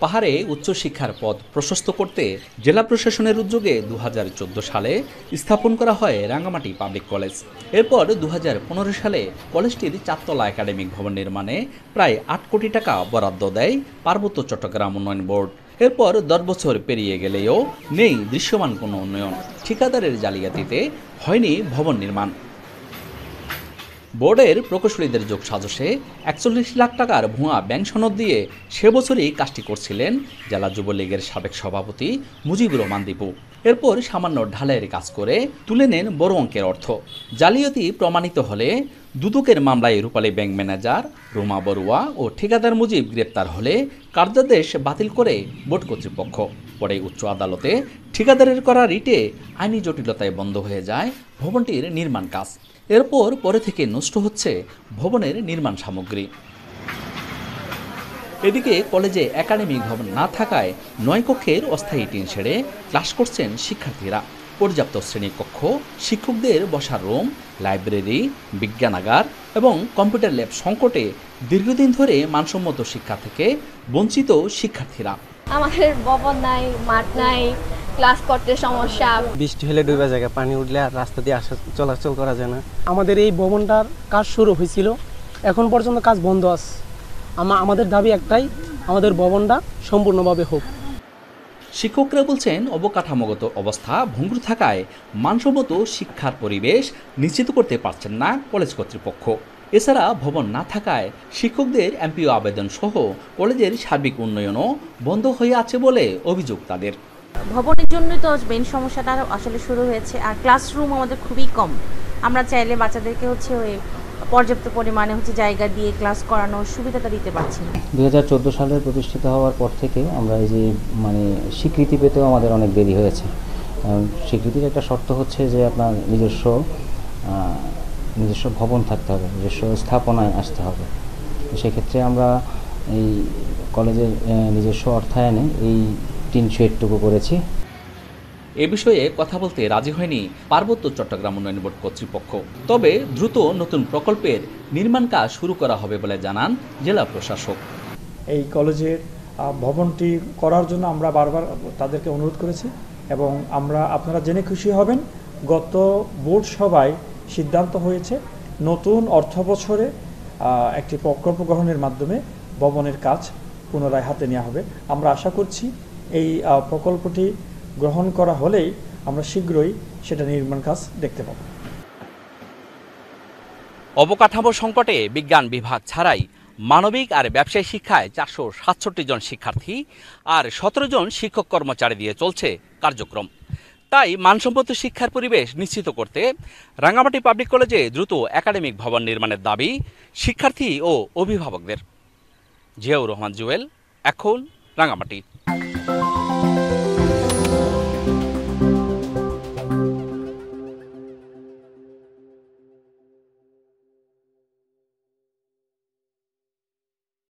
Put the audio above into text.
পাহাড়ে উচ্চশিক্ষার পথ প্রশস্ত করতে জেলা প্রশাসনের উদ্যোগে ২০১৪ সালে স্থাপন করা হয় রাঙ্গামাটি পাবলিক কলেজ। এরপর ২০১৫ সালে কলেজটির ৪ তলা একাডেমিক ভবন নির্মাণে প্রায় ৮ কোটি টাকা বরাদ্দ দেয় পার্বত্য চট্টগ্রাম উন্নয়ন বোর্ড। এরপর ১০ বছর পেরিয়ে গেলেও নেই দৃশ্যমান কোনো উন্নয়ন। ঠিকাদারের জালিয়াতিতে হয়নি ভবন নির্মাণ। বোর্ডের প্রকৌশলীদের যোগসাজশে ৪১ লাখ টাকার ভুয়া ব্যাংক সনদ দিয়ে সে বছরই কাজটি করছিলেন জেলা যুবলীগের সাবেক সভাপতি মুজিবুর রহমান দীপু। এরপর সামান্য ঢালাইয়ের কাজ করে তুলে নেন বড় অঙ্কের অর্থ। জালিয়াতি প্রমাণিত হলে দুদকের মামলায় রূপালী ব্যাংক ম্যানেজার রুমা বড়ুয়া ও ঠিকাদার মুজিব গ্রেপ্তার হলে কার্যাদেশ বাতিল করে বোর্ড কর্তৃপক্ষ। পরে উচ্চ আদালতে ঠিকাদারের করা রিটে আইনি জটিলতায় বন্ধ হয়ে যায় ভবনটির নির্মাণ কাজ। এরপর পরে থেকে নষ্ট হচ্ছে ভবনের নির্মাণ সামগ্রী। এদিকে কলেজে একাডেমিক ভবন না থাকায় ৯ কক্ষের অস্থায়ী টিন শেডে ক্লাস করছেন শিক্ষার্থীরা। পর্যাপ্ত শ্রেণীকক্ষ, শিক্ষকদের বসার রুম, লাইব্রেরি, বিজ্ঞানাগার এবং কম্পিউটার ল্যাব সংকটে দীর্ঘদিন ধরে মানসম্মত শিক্ষা থেকে বঞ্চিত শিক্ষার্থীরা। আমাদের ভবন নাই, মাঠ নাই, ক্লাস করতে সমস্যা। বৃষ্টি হলে ডুবে যায়, পানি উঠলে আর রাস্তা দিয়ে চলাচল করা যায় না। আমাদের এই ভবনটার কাজ শুরু হয়েছিল, এখন পর্যন্ত কাজ বন্ধ আছে। আমাদের দাবি একটাই, আমাদের ভবনটা সম্পূর্ণভাবে হোক। শিক্ষকরা বলছেন অবকাঠামোগত অবস্থা ভঙ্গুর থাকায় মানসম্মত শিক্ষার পরিবেশ নিশ্চিত করতে পারছেন না কলেজ কর্তৃপক্ষ। এছাড়া ভবন না থাকায় শিক্ষকদের এমপিও আবেদন সহ কলেজের সার্বিক উন্নয়নও বন্ধ হয়ে আছে বলে অভিযোগ তাদের। ভবনের জন্যই তো মেইন সমস্যাটা আসলে শুরু হয়েছে। আর ক্লাসরুম আমাদের খুবই কম। আমরা চাইলে বাচ্চাদেরকে ওই পর্যাপ্ত পরিমাণে জায়গা দিয়ে ক্লাস করানোর সুবিধাটা দিতে পারছি না। ২০১৪ সালে প্রতিষ্ঠিত হওয়ার পর থেকে আমরা এই যে স্বীকৃতি পেতেও আমাদের অনেক দেরি হয়েছে। কারণ স্বীকৃতির একটা শর্ত হচ্ছে যে আপনার নিজস্ব ভবন থাকতে হবে, নিজস্ব স্থাপনায় আসতে হবে। সেক্ষেত্রে আমরা এই কলেজের নিজস্ব অর্থায়নে এই টিন শেডটুকু করেছি। এ বিষয়ে কথা বলতে রাজি হয়নি পার্বত্য চট্টগ্রাম উন্নয়ন বোর্ড কর্তৃপক্ষ। তবে দ্রুত নতুন প্রকল্পের নির্মাণ কাজ শুরু করা হবে বলে জানান জেলা প্রশাসক। এই কলেজের ভবনটি করার জন্য আমরা বারবার তাদেরকে অনুরোধ করেছি এবং আপনারা জেনে খুশি হবেন, গত বোর্ড সভায় সিদ্ধান্ত হয়েছে নতুন অর্থ বছরে একটি প্রকল্প গ্রহণের মাধ্যমে ভবনের কাজ পুনরায় হাতে নেওয়া হবে। আমরা আশা করছি এই প্রকল্পটি গ্রহণ করা হলেই আমরা শীঘ্রই সেটা নির্মাণ কাজ দেখতে পাব। অবকাঠামো সংকটে বিজ্ঞান বিভাগ ছাড়াই মানবিক আর ব্যবসায় শিক্ষায় ৪৬৭ জন শিক্ষার্থী আর ১৭ জন শিক্ষক কর্মচারী দিয়ে চলছে কার্যক্রম। তাই মানসম্মত শিক্ষার পরিবেশ নিশ্চিত করতে রাঙ্গামাটি পাবলিক কলেজে দ্রুত একাডেমিক ভবন নির্মাণের দাবি শিক্ষার্থী ও অভিভাবকদের। জিয়াউর রহমান জুয়েল, এখন রাঙ্গামাটি।